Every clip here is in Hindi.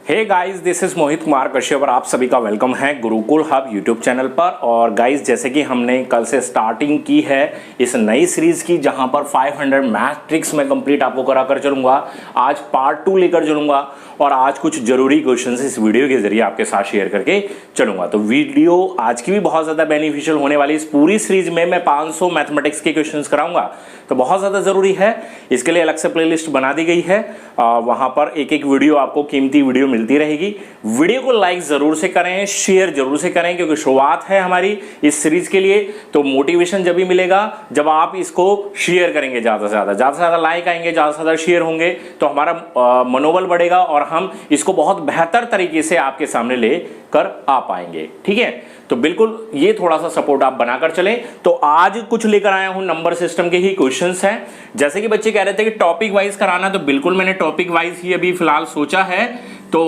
Hey guys, this is Mohit Kumar Kashyap और आप सभी का वेलकम है गुरुकुल हब यूट्यूब चैनल पर। और गाइस, जैसे कि हमने कल से स्टार्टिंग की है इस नई सीरीज की, जहां पर 500 मैथ ट्रिक्स में कंप्लीट आपको कराकर चलूंगा। आज पार्ट 2 लेकर चलूंगा और आज कुछ जरूरी क्वेश्चंस इस वीडियो के जरिए आपके साथ शेयर करके चलूंगा। तो वीडियो आज की भी बहुत ज्यादा बेनिफिशियल होने वाली। इस पूरी सीरीज में मैं 500 मैथमेटिक्स के क्वेश्चंस कराऊंगा, तो बहुत ज्यादा जरूरी है। इसके लिए अलग से प्लेलिस्ट बना दी गई है, वहां पर एक एक वीडियो आपको कीमती वीडियो मिलती रहेगी। वीडियो को लाइक जरूर से करें, शेयर जरूर से करें, क्योंकि शुरुआत है हमारी इस सीरीज के लिए। तो मोटिवेशन जब भी मिलेगा जब आप इसको शेयर करेंगे, ज्यादा से ज्यादा लाइक आएंगे, ज्यादा से ज्यादा शेयर होंगे, तो हमारा मनोबल बढ़ेगा और हम इसको बहुत बेहतर तरीके से आपके सामने लेकर आ पाएंगे। ठीक है, तो बिल्कुल ये थोड़ा सा सपोर्ट आप बनाकर चलें। तो आज कुछ लेकर आया हूं, नंबर सिस्टम के ही क्वेश्चंस हैं। जैसे कि बच्चे कह रहे थे कि टॉपिक वाइज कराना, तो बिल्कुल मैंने टॉपिक वाइज ही अभी फिलहाल सोचा है। तो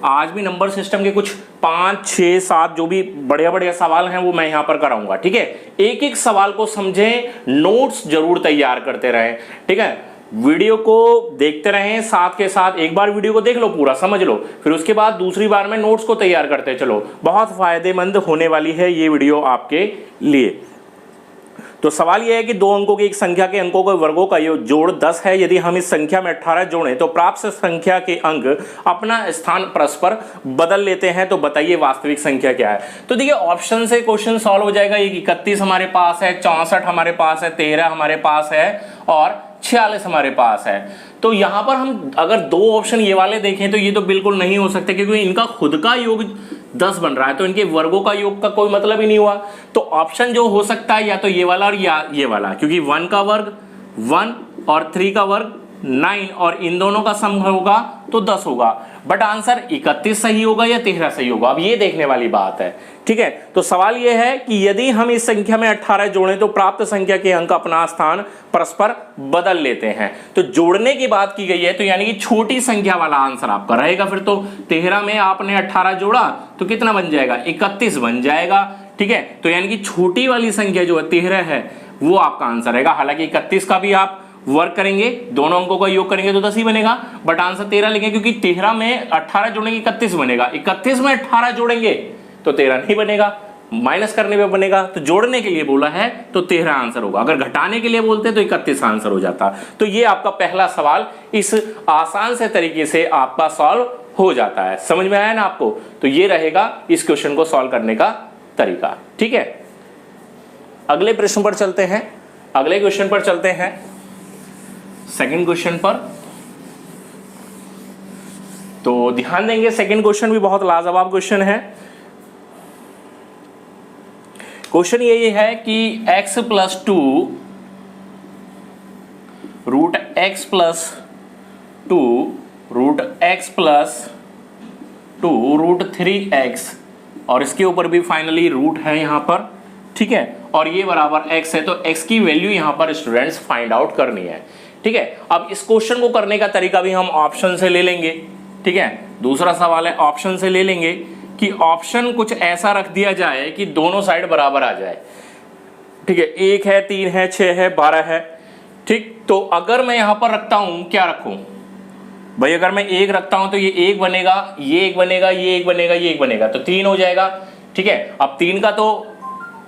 आज भी नंबर सिस्टम के कुछ 5, 6, 7 जो भी बढ़िया बढ़िया सवाल हैं वो मैं यहां पर कराऊंगा। ठीक है, एक एक सवाल को समझें, नोट्स जरूर तैयार करते रहें। ठीक है, वीडियो को देखते रहें, साथ के साथ एक बार वीडियो को देख लो, पूरा समझ लो, फिर उसके बाद दूसरी बार में नोट्स को तैयार करते चलो। बहुत फायदेमंद होने वाली है ये वीडियो आपके लिए। तो सवाल यह है कि दो अंकों की एक संख्या के अंकों के वर्गों का जोड़ 10 है। यदि हम इस संख्या में 18 जोड़ें तो प्राप्त संख्या के अंक अपना स्थान परस्पर बदल लेते हैं। तो बताइए वास्तविक संख्या क्या है। तो देखिए, ऑप्शन से क्वेश्चन सॉल्व हो जाएगा। ये 31 हमारे पास है, 64 हमारे पास है, 13 हमारे पास है और 46 हमारे पास है। तो यहां पर हम अगर दो ऑप्शन ये वाले देखें तो ये तो बिल्कुल नहीं हो सकते, क्योंकि इनका खुद का योग 10 बन रहा है, तो इनके वर्गों का योग का कोई मतलब ही नहीं हुआ। तो ऑप्शन जो हो सकता है या तो ये वाला और या ये वाला, क्योंकि 1 का वर्ग 1 और 3 का वर्ग 9 और इन दोनों का सम होगा तो 10 होगा। बट आंसर 31 सही होगा या 13 सही होगा, अब ये देखने वाली बात है। ठीक है, तो सवाल यह है कि यदि हम इस संख्या में 18 जोड़ें तो प्राप्त संख्या के अंक अपना स्थान परस्पर बदल लेते हैं। तो जोड़ने की बात की गई है, तो यानी कि छोटी संख्या वाला आंसर आपका रहेगा। फिर तो 13 में आपने 18 जोड़ा तो कितना बन जाएगा, 31 बन जाएगा। ठीक है, तो यानी कि छोटी वाली संख्या जो 13 है वो आपका आंसर रहेगा। हालांकि 31 का भी आप वर्क करेंगे, दोनों अंकों का योग करेंगे तो 10 ही बनेगा, बट आंसर 13 लिखेंगे, क्योंकि 13 में 18 जोड़ेंगे 31 बनेगा। 31 में 18 जोड़ेंगे तो 13 नहीं बनेगा, माइनस करने पे बनेगा। तो जोड़ने के लिए बोला है तो 13 आंसर होगा। अगर घटाने के लिए बोलते तो 31 आंसर हो जाता। तो ये आपका पहला सवाल इस आसान से तरीके से आपका सॉल्व हो जाता है। समझ में आया ना आपको। तो ये रहेगा इस क्वेश्चन को सॉल्व करने का तरीका। ठीक है, अगले प्रश्न पर चलते हैं, अगले क्वेश्चन पर चलते हैं, सेकंड क्वेश्चन पर। तो ध्यान देंगे, सेकंड क्वेश्चन भी बहुत लाजवाब क्वेश्चन है। क्वेश्चन ये है कि x + 2 √x + 2 √x + 2 √3x और इसके ऊपर भी फाइनली रूट है यहां पर। ठीक है, और ये बराबर x है, तो x की वैल्यू यहां पर स्टूडेंट्स फाइंड आउट करनी है। ठीक है, अब इस क्वेश्चन को करने का तरीका भी हम ऑप्शन से ले लेंगे। ठीक है, दूसरा सवाल है ऑप्शन से ले लेंगे कि ऑप्शन कुछ ऐसा रख दिया जाए कि दोनों साइड बराबर आ जाए। ठीक है, 1 है, 3 है, 6 है, 12 है। ठीक, तो अगर मैं यहां पर रखता हूं, क्या रखूं भाई, अगर मैं 1 रखता हूं तो ये 1 बनेगा, ये 1 बनेगा, ये 1 बनेगा, ये 1 बनेगा, तो 3 हो जाएगा। ठीक है, अब 3 का तो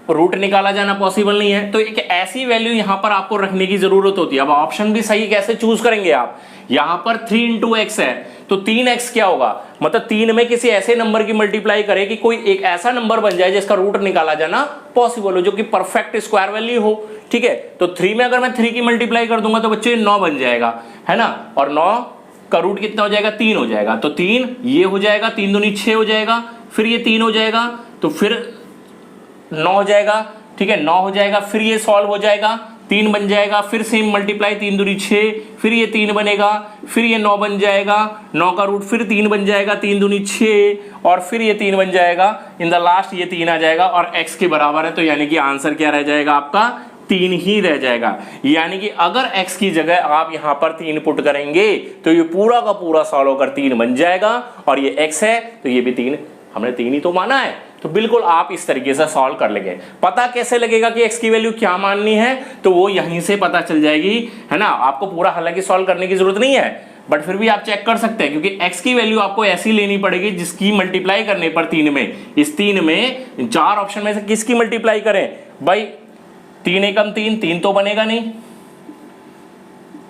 रूट निकाला जाना पॉसिबल नहीं है, तो एक ऐसी वैल्यू यहां पर आपको रखने की जरूरत होती है। अब ऑप्शन भी सही कैसे चूज करेंगे आप, यहां पर 3 × x है तो 3x क्या होगा, मतलब 3 में किसी ऐसे नंबर की मल्टीप्लाई करे कि कोई एक ऐसा नंबर बन जाए जिसका रूट निकाला जाना पॉसिबल हो, जो कि परफेक्ट स्क्वायर वैल्यू हो। ठीक है, तो 3 में अगर मैं 3 की मल्टीप्लाई कर दूंगा तो बच्चे 9 बन जाएगा, है ना, और 9 का रूट कितना हो जाएगा, 3 हो जाएगा। तो 3 ये हो जाएगा, 3 दूनी 6 हो जाएगा, फिर ये 3 हो जाएगा, तो फिर 9 हो जाएगा। ठीक है, 9 हो जाएगा, फिर ये सॉल्व हो जाएगा, 3 बन जाएगा, फिर सेम मल्टीप्लाई, 3 दूनी 6, फिर ये 3 बनेगा, फिर ये 9 बन जाएगा, 9 का रूट फिर 3 बन जाएगा, 3 दूनी 6 और फिर ये 3 बन जाएगा, इन द लास्ट ये 3 आ जाएगा और x के बराबर है। तो यानी कि आंसर क्या रह जाएगा आपका, 3 ही रह जाएगा। यानी कि अगर x की जगह आप यहां पर 3 पुट करेंगे तो ये पूरा का पूरा सॉल्व होकर 3 बन जाएगा, और ये x है तो ये भी 3, हमने 3 ही तो माना है, तो बिल्कुल आप इस तरीके से सॉल्व कर लेंगे। पता कैसे लगेगा कि x की वैल्यू क्या माननी है, तो वो यहीं से पता चल जाएगी, है ना। आपको पूरा हालांकि सॉल्व करने की जरूरत नहीं है, बट फिर भी आप चेक कर सकते हैं, क्योंकि x की वैल्यू आपको ऐसी लेनी पड़ेगी जिसकी मल्टीप्लाई करने पर 3 में, इस 3 में 4 ऑप्शन में से किसकी मल्टीप्लाई करें भाई। 3 एकम 3, 3 तो बनेगा नहीं,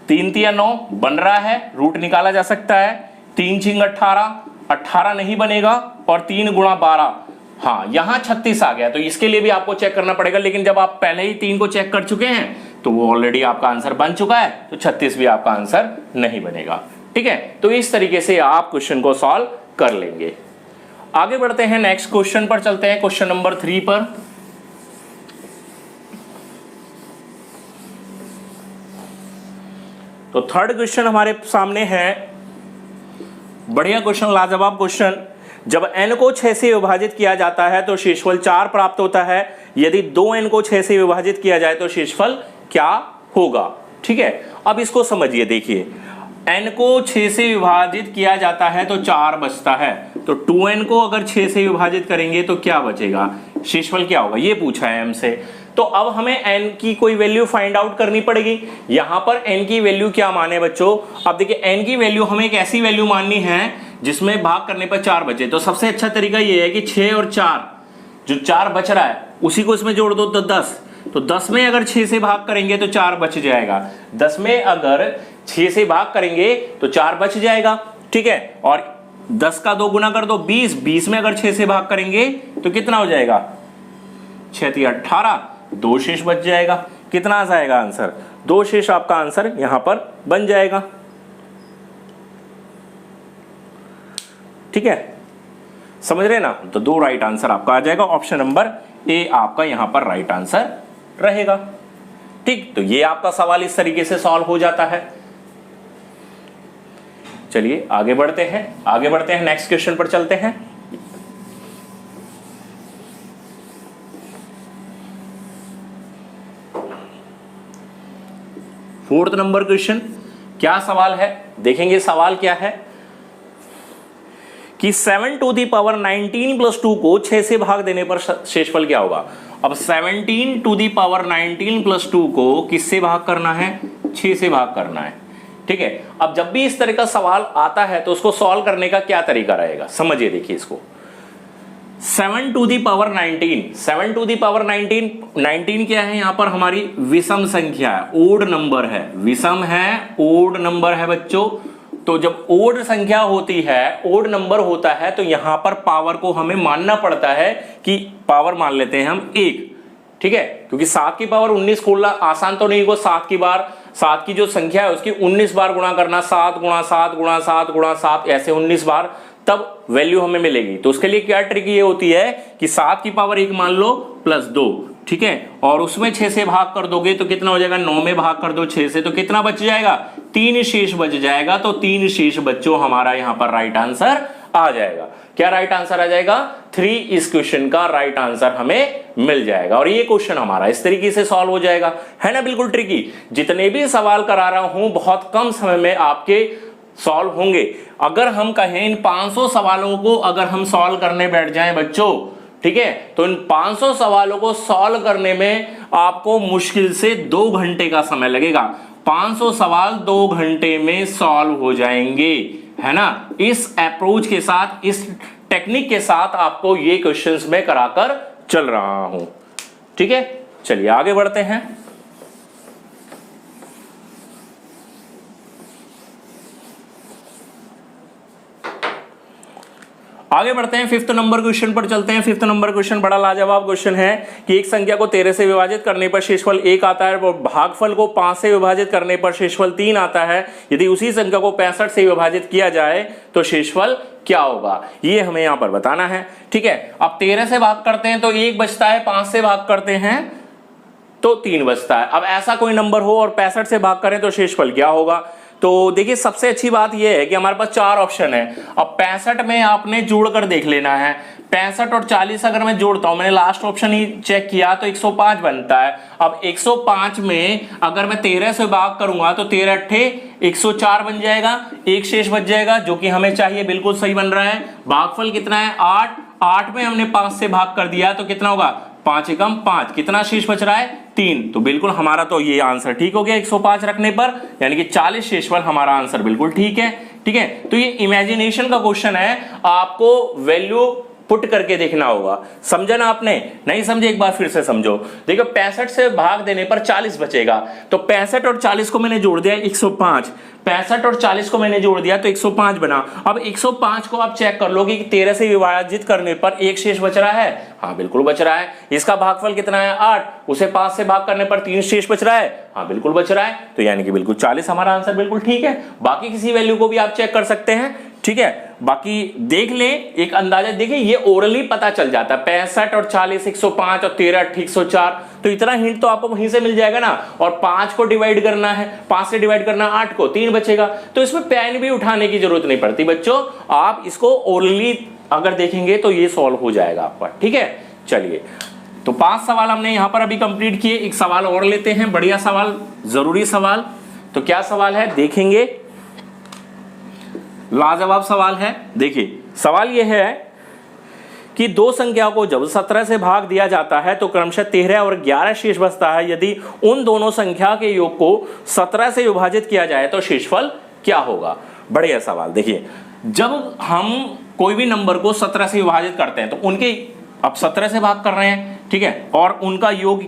3 तिया 9 बन रहा है, रूट निकाला जा सकता है। 3 छिंग 18, 18 नहीं बनेगा, और 3 गुणा 12, हाँ यहां 36 आ गया, तो इसके लिए भी आपको चेक करना पड़ेगा। लेकिन जब आप पहले ही 3 को चेक कर चुके हैं तो वो ऑलरेडी आपका आंसर बन चुका है, तो 36 भी आपका आंसर नहीं बनेगा। ठीक है, तो इस तरीके से आप क्वेश्चन को सॉल्व कर लेंगे। आगे बढ़ते हैं, नेक्स्ट क्वेश्चन पर चलते हैं, क्वेश्चन नंबर 3 पर। तो थर्ड क्वेश्चन हमारे सामने है, बढ़िया क्वेश्चन, लाजवाब क्वेश्चन। जब n को 6 से विभाजित किया जाता है तो शेषफल 4 प्राप्त होता है। यदि 2n को 6 से विभाजित किया जाए तो शेषफल क्या होगा। ठीक है, अब इसको समझिए, देखिए n को 6 से विभाजित किया जाता है तो 4 बचता है, तो 2n को अगर 6 से विभाजित करेंगे तो क्या बचेगा, शेषफल क्या होगा, ये पूछा है हमसे। तो अब हमें n की कोई वैल्यू फाइंड आउट करनी पड़ेगी। यहां पर n की वैल्यू क्या माने बच्चों, अब देखिए n की वैल्यू हमें एक ऐसी वैल्यू माननी है जिसमें भाग करने पर 4 बचे। तो सबसे अच्छा तरीका ये है कि 6 और 4, जो 4 बच रहा है उसी को इसमें जोड़ दो, तो 10, तो 10 में अगर 6 से भाग करेंगे तो 4 बच जाएगा। 10 में अगर 6 से भाग करेंगे तो 4 बच जाएगा। ठीक है, और 10 का 2 गुना कर दो 20, 20 में अगर 6 से भाग करेंगे तो कितना हो जाएगा, 6 × 18, 2 शेष बच जाएगा। कितना आ जाएगा आंसर, 2 शेष आपका आंसर यहां पर बन जाएगा। ठीक है, समझ रहे ना, तो 2 राइट आंसर आपका आ जाएगा। ऑप्शन नंबर ए आपका यहां पर राइट आंसर रहेगा। ठीक, तो ये आपका सवाल इस तरीके से सॉल्व हो जाता है। चलिए आगे बढ़ते हैं, आगे बढ़ते हैं, नेक्स्ट क्वेश्चन पर चलते हैं। फोर्थ नंबर क्वेश्चन, क्या सवाल है, देखेंगे सवाल क्या है कि 7 टू दी पावर 19 + 2 को 6 से भाग देने पर शेषफल क्या होगा। अब 17 टू दी पावर 19 + 2 को किससे भाग करना है, 6 से भाग करना है। ठीक है, अब जब भी इस तरह का सवाल आता है तो उसको सॉल्व करने का क्या तरीका रहेगा, समझिए, देखिए इसको। 7 to the power 19, 7 to the power 19, 19 क्या है, यहां पर हमारी विषम संख्या है, ओड नंबर है, विषम है, ओड नंबर है बच्चों। तो जब ओड संख्या होती है, ओड नंबर होता है, तो यहां पर पावर को हमें मानना पड़ता है कि पावर मान लेते हैं हम 1। ठीक है, क्योंकि 7 की पावर 19 खोलना आसान तो नहीं होगा। 7 की जो संख्या है उसकी 19 बार गुणा करना, 7 × 7 × 7 × 7 ऐसे 19 बार, तब वैल्यू हमें मिलेगी। तो उसके लिए क्या ट्रिक ये होती है कि 7 की पावर 1 मान लो +2, ठीक है, और उसमें 6 से भाग कर दोगे तो कितना हो जाएगा, 9 में भाग कर दो 6 से, तो कितना बच जाएगा, 3 शेष बच जाएगा। तो 3 शेष बच्चों हमारा यहां पर राइट आंसर आ जाएगा। क्या राइट आंसर आ जाएगा, 3 इस क्वेश्चन का राइट आंसर हमें मिल जाएगा। और ये क्वेश्चन हमारा इस तरीके से सॉल्व हो जाएगा, है ना, बिल्कुल ट्रिकी। जितने भी सवाल करा रहा हूं बहुत कम समय में आपके सॉल्व होंगे। अगर हम कहें इन 500 सवालों को अगर हम सॉल्व करने बैठ जाएं बच्चों, ठीक है, तो इन 500 सवालों को सॉल्व करने में आपको मुश्किल से 2 घंटे का समय लगेगा। 500 सवाल 2 घंटे में सॉल्व हो जाएंगे, है ना। इस अप्रोच के साथ, इस टेक्निक के साथ आपको ये क्वेश्चंस में कराकर चल रहा हूं। ठीक है, चलिए आगे बढ़ते हैं। आगे बढ़ते हैं, 5th नंबर क्वेश्चन पर चलते हैं। 5th नंबर क्वेश्चन बड़ा लाजवाब क्वेश्चन है कि एक संख्या को 13 से विभाजित करने पर शेषफल 1 आता है और भागफल को 5 से विभाजित करने पर शेषफल 3 आता है। यदि उसी संख्या को 65 से विभाजित किया जाए तो शेषफल क्या होगा, ये हमें यहां पर बताना है। ठीक है, अब 13 से भाग करते हैं तो 1 बचता है, 5 से भाग करते हैं तो 3 बचता है। अब ऐसा कोई नंबर हो और 65 से भाग करें तो शेषफल क्या होगा। तो देखिए सबसे अच्छी बात यह है कि हमारे पास 4 ऑप्शन है। अब 65 में आपने जोड़कर देख लेना है। 65 और 40 अगर मैं जोड़ता हूं, मैंने लास्ट ऑप्शन ही चेक किया तो 105 बनता है। अब 105 में अगर मैं 13 से भाग करूंगा तो 13 अट्ठे 104 बन जाएगा, 1 शेष बच जाएगा जो कि हमें चाहिए, बिल्कुल सही बन रहा है। भागफल कितना है 8, 8 में हमने 5 से भाग कर दिया तो कितना होगा 5 एकम 5, कितना शेष बच रहा है 3। तो बिल्कुल हमारा तो ये आंसर ठीक हो गया 105 रखने पर, यानी कि 40 शेषफल हमारा आंसर बिल्कुल ठीक है। ठीक है, तो ये इमेजिनेशन का क्वेश्चन है, आपको वैल्यू पुट करके देखना होगा। समझा ना आपने? नहीं समझे एक बार फिर से समझो। देखो 65 से भाग देने पर 40 बचेगा, तो 65 और 40 को मैंने जोड़ दिया 105, 65 और 40 को मैंने जोड़ दिया तो 105 बना। अब 105 को आप चेक कर लोगे कि 13 से विभाजित करने पर एक शेष बच रहा है। हाँ बिल्कुल बच रहा है। इसका भागफल कितना है 8, उसे 5 से भाग करने पर 3 शेष बच रहा है। हाँ बिल्कुल बच रहा है, तो यानी कि बिल्कुल 40 हमारा आंसर बिल्कुल ठीक है। बाकी किसी वैल्यू को भी आप चेक कर सकते हैं। ठीक है, बाकी देख ले एक अंदाजा, देखिए ये ओरली पता चल जाता है 65 और 40 105 और 13 104, तो इतना हिंट तो आपको वहीं से मिल जाएगा ना। और 5 को डिवाइड करना है, 5 से डिवाइड करना 8 को, 3 बचेगा, तो इसमें पेन भी उठाने की जरूरत नहीं पड़ती बच्चों। आप इसको ओरली अगर देखेंगे तो ये सॉल्व हो जाएगा आपका। ठीक है, चलिए तो 5 सवाल हमने यहां पर अभी कंप्लीट किए। एक सवाल और लेते हैं, बढ़िया सवाल, जरूरी सवाल। तो क्या सवाल है देखेंगे, लाजवाब सवाल है। देखिए सवाल यह है कि दो संख्या को जब 17 से भाग दिया जाता है तो क्रमशः 13 और 11 शेष बचता है। यदि उन दोनों संख्या के योग को 17 से विभाजित किया जाए तो शेषफल क्या होगा। बढ़िया सवाल। देखिए जब हम कोई भी नंबर को 17 से विभाजित करते हैं तो उनके, अब 17 से भाग कर रहे हैं, ठीक है, और उनका योग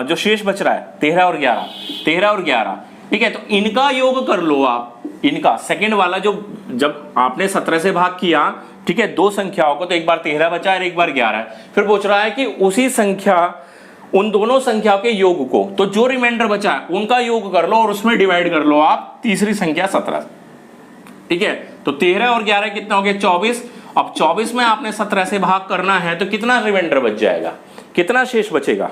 जो शेष बच रहा है 13 और 11, 13 और 11, ठीक है, तो इनका योग कर लो आप। इनका सेकंड वाला जो जब आपने 17 से भाग किया, ठीक है, दो संख्याओं को, तो एक बार 13 बचा और एक बार 11, फिर पूछ रहा है कि उसी संख्या, उन दोनों संख्याओं के योग को, तो जो रिमाइंडर बचा है उनका योग कर लो और उसमें डिवाइड कर लो आप तीसरी संख्या 17। ठीक है, तो 13 और 11 कितना हो गया 24। अब 24 में आपने 17 से भाग करना है तो कितना रिमाइंडर बच जाएगा, कितना शेष बचेगा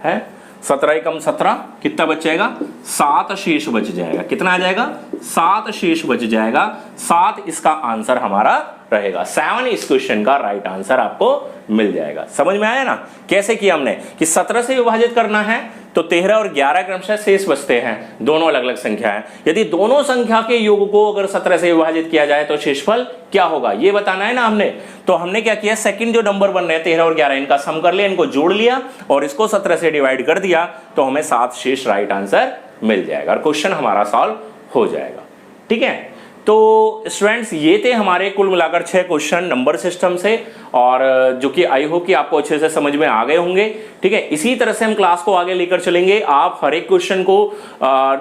है 17 एकम 17, कितना बच जाएगा 7 शेष बच जाएगा। कितना आ जाएगा 7 शेष बच जाएगा। 7 इसका आंसर हमारा रहेगा। 7 इस क्वेश्चन का राइट आंसर आपको मिल जाएगा। समझ में आया ना कैसे किया हमने, कि 17 से विभाजित करना है तो 13 और 11 क्रमशः शेष बचते हैं, दोनों अलग अलग संख्या है। यदि दोनों संख्या के योग को अगर 17 से विभाजित किया जाए तो शेषफल क्या होगा ये बताना है ना हमने। तो हमने क्या किया, सेकंड जो नंबर बन रहे हैं 13 और 11, इनका सम कर लिया, इनको जोड़ लिया और इसको 17 से डिवाइड कर दिया तो हमें 7 शेष राइट आंसर मिल जाएगा और क्वेश्चन हमारा सॉल्व हो जाएगा। ठीक है, तो स्टूडेंट्स ये थे हमारे कुल मिलाकर 6 क्वेश्चन नंबर सिस्टम से, और जो कि आई होप कि आपको अच्छे से समझ में आ गए होंगे। ठीक है, इसी तरह से हम क्लास को आगे लेकर चलेंगे। आप हर एक क्वेश्चन को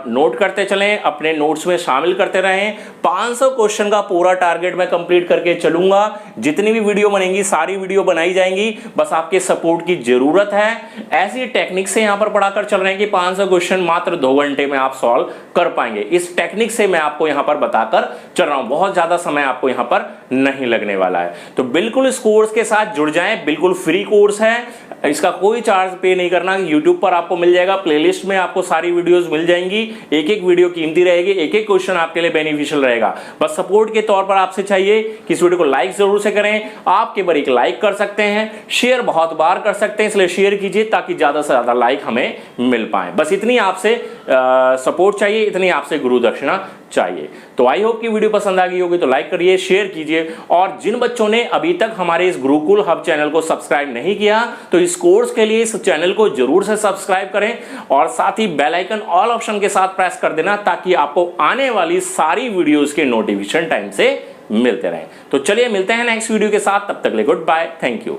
नोट करते चलें, अपने नोट्स में शामिल करते रहें। 500 क्वेश्चन का पूरा टारगेट मैं कंप्लीट करके चलूंगा। जितनी भी वीडियो बनेंगी सारी वीडियो बनाई जाएंगी, बस आपके सपोर्ट की जरूरत है। ऐसी टेक्निक से यहां पर पढ़ाकर चल रहे हैं कि 500 क्वेश्चन मात्र 2 घंटे में आप सॉल्व कर पाएंगे। इस टेक्निक से मैं आपको यहां पर बताकर चल रहा हूं, बहुत ज्यादा समय आपको यहां पर नहीं लगने वाला है। तो बिल्कुल इस कोर्स के साथ जुड़ जाएं, बिल्कुल फ्री कोर्स है, इसका कोई चार्ज पे नहीं करना। YouTube पर आपको मिल जाएगा, प्लेलिस्ट में आपको सारी वीडियोस मिल जाएंगी। एक एक वीडियो कीमती रहेगी, एक एक क्वेश्चन आपके लिए बेनिफिशियल रहेगा। बस सपोर्ट के तौर पर आपसे चाहिए कि इस वीडियो को लाइक जरूर से करें। आपके बार एक लाइक कर सकते हैं, शेयर बहुत बार कर सकते हैं, इसलिए शेयर कीजिए ताकि ज्यादा से ज्यादा लाइक हमें मिल पाए। बस इतनी आपसे सपोर्ट चाहिए, इतनी आपसे गुरु दक्षिणा चाहिए। तो आई होप कि वीडियो पसंद आ गई होगी तो लाइक करिए, शेयर कीजिए, और जिन बच्चों ने अभी तक हमारे इस गुरुकुल हब चैनल को सब्सक्राइब नहीं किया तो इस कोर्स के लिए इस चैनल को जरूर से सब्सक्राइब करें और साथ ही बेल आइकन ऑल ऑप्शन के साथ प्रेस कर देना ताकि आपको आने वाली सारी वीडियोस के नोटिफिकेशन टाइम से मिलते रहें। तो चलिए मिलते हैं नेक्स्ट वीडियो के साथ, तब तक के लिए गुड बाय, थैंक यू।